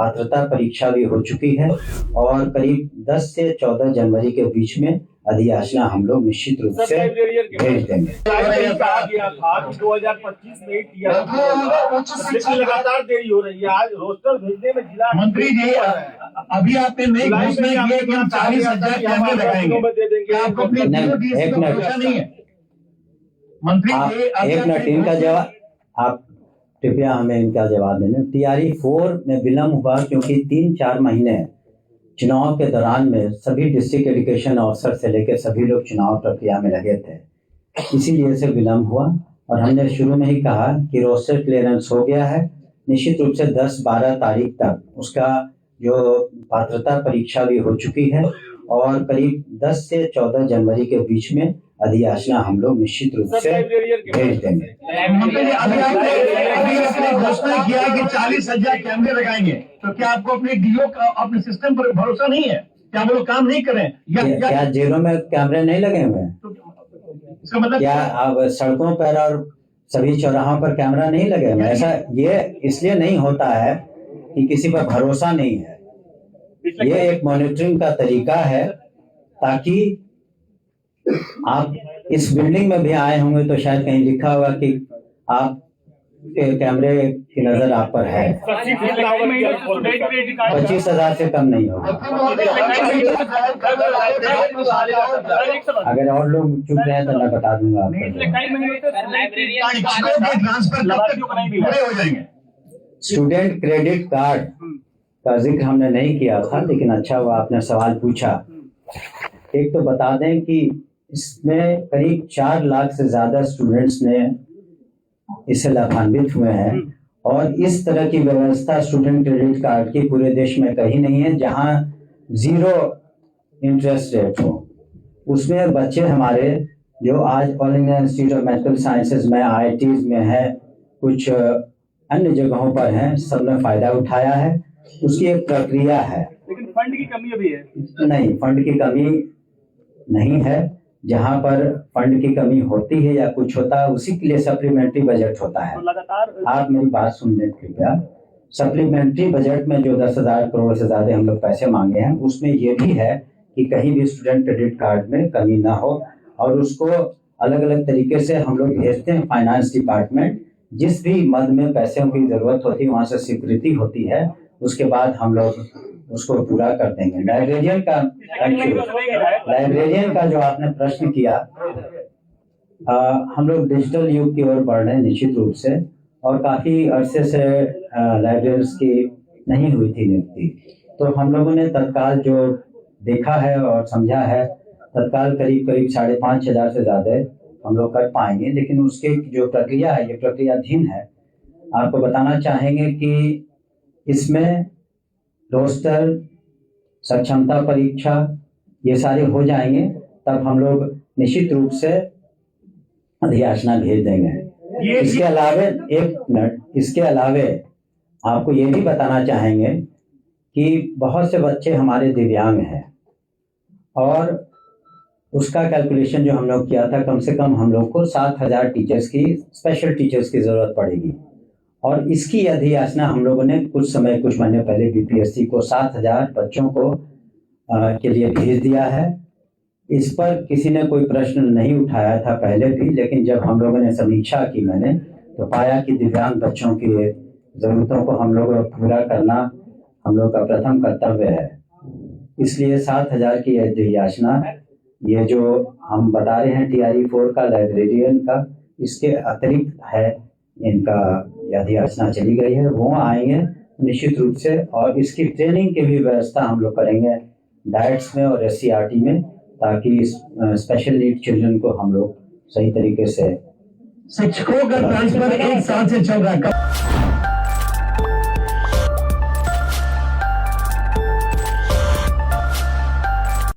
पात्रता परीक्षा भी हो चुकी है और करीब 10 से 14 जनवरी के बीच में अधियाचना हम लोग निश्चित रूप से भेज देंगे। 2025 में लेकिन लगातार देरी हो रही है। आज रोस्टर भेजने में जिला मंत्री जी अभी आपने नई घोषणा की है कि हम 40,000 कैमरे लगाएंगे, क्या आपको अपनी एक नहीं है? मंत्री जी एक मिनट इनका जवाब आप कृपया हमें इनका जवाब देना। टीआरई 4 में विलम्ब हुआ क्योंकि 3-4 महीने चुनाव के दौरान में सभी डिस्ट्रिक्ट एजुकेशन ऑफिसर से लेकर सभी लोग चुनाव प्रक्रिया में लगे थे, इसीलिए से विलम्ब हुआ। और हमने शुरू में ही कहा कि रोस्टर क्लियरेंस हो गया है, निश्चित रूप से 10-12 तारीख तक उसका जो पात्रता परीक्षा भी हो चुकी है और करीब 10 से 14 जनवरी के बीच में अधियाचना हम लोग निश्चित रूप से भेज देंगे। अभी आपने घोषणा किया कि 40,000 कैमरे लगाएंगे, तो क्या आपको अपने डीओ का अपने सिस्टम पर भरोसा नहीं है? क्या वो लोग काम नहीं करें? क्या जेलों में कैमरे नहीं लगे हुए हैं? इसका मतलब क्या अब सड़कों पर और सभी चौराहों पर कैमरा नहीं लगे हुए? ऐसा ये इसलिए नहीं होता है कि किसी पर भरोसा नहीं है, ये एक मॉनिटरिंग का तरीका है ताकि आप इस बिल्डिंग में भी आए होंगे तो शायद कहीं लिखा होगा कि आप कैमरे की नजर आप पर है। 25,000 से कम नहीं होगा। अगर और लोग चुप रहे तो मैं बता दूंगा स्टूडेंट क्रेडिट कार्ड का जिक्र हमने नहीं किया था, लेकिन अच्छा हुआ आपने सवाल पूछा। एक तो बता दें कि इसमें करीब 4 लाख से ज्यादा स्टूडेंट्स ने इससे लाभान्वित हुए हैं और इस तरह की व्यवस्था स्टूडेंट क्रेडिट कार्ड की पूरे देश में कहीं नहीं है जहां 0 इंटरेस्ट रेट हो। उसमें बच्चे हमारे जो आज all India institute of medical sciences में, IITs में है, कुछ अन्य जगहों पर हैं, सबने फायदा उठाया है। उसकी एक प्रक्रिया है, लेकिन फंड की कमी अभी है। नहीं, फंड की कमी नहीं है। जहां पर फंड की कमी होती है या कुछ होता है उसी के लिए सप्लीमेंट्री बजट होता है। लगातार आप मेरी बात सुन लें कृपया। सप्लीमेंट्री बजट में जो 10,000 करोड़ से ज्यादा हम लोग पैसे मांगे हैं उसमें ये भी है कि कहीं भी स्टूडेंट क्रेडिट कार्ड में कमी ना हो और उसको अलग अलग तरीके से हम लोग भेजते हैं। फाइनेंस डिपार्टमेंट जिस भी मद में पैसों की जरूरत होती है वहां से स्वीकृति होती है, उसके बाद हम लोग उसको पूरा कर देंगे। लाइब्रेरियन का जो आपने प्रश्न किया, हम लोग डिजिटल युग की ओर बढ़ रहे हैं निश्चित रूप से, और काफी अरसे से लाइब्रेरियंस की नहीं हुई थी नियुक्ति, तो हम लोगों ने तत्काल जो देखा है और समझा है, तत्काल करीब 5,500 से ज्यादा हम लोग कर पाएंगे। लेकिन उसके जो प्रक्रिया है, ये प्रक्रियाधीन है। आपको बताना चाहेंगे कि इसमें रोस्टर, सक्षमता परीक्षा, ये सारे हो जाएंगे तब हम लोग निश्चित रूप से अधियाचना भेज देंगे। इसके अलावे एक मिनट, इसके अलावे आपको ये भी बताना चाहेंगे कि बहुत से बच्चे हमारे दिव्यांग हैं और उसका कैलकुलेशन जो हम लोग किया था, कम से कम हम लोग को 7,000 टीचर्स की, स्पेशल टीचर्स की जरूरत पड़ेगी और इसकी अधियाचना हम लोगों ने कुछ महीने पहले बीपीएससी को 7,000 बच्चों को के लिए भेज दिया है। इस पर किसी ने कोई प्रश्न नहीं उठाया था पहले भी, लेकिन जब हम लोगों ने समीक्षा की मैंने तो पाया कि दिव्यांग बच्चों की जरूरतों को हम लोग पूरा करना हम लोग का प्रथम कर्तव्य है। इसलिए 7,000 की अधियाचना, ये जो हम बता रहे हैं टीआरई 4 का, लाइब्रेरियन का, इसके अतिरिक्त है इनका अधियाचना चली गई है। वो आएंगे निश्चित रूप से और इसकी ट्रेनिंग की भी व्यवस्था हम लोग करेंगे डाइट्स में और SCRT में, ताकि स्पेशल नीड चिल्ड्रन को हम लोग सही तरीके से। शिक्षकों का ट्रांसफर 1 साल से चल रहा है।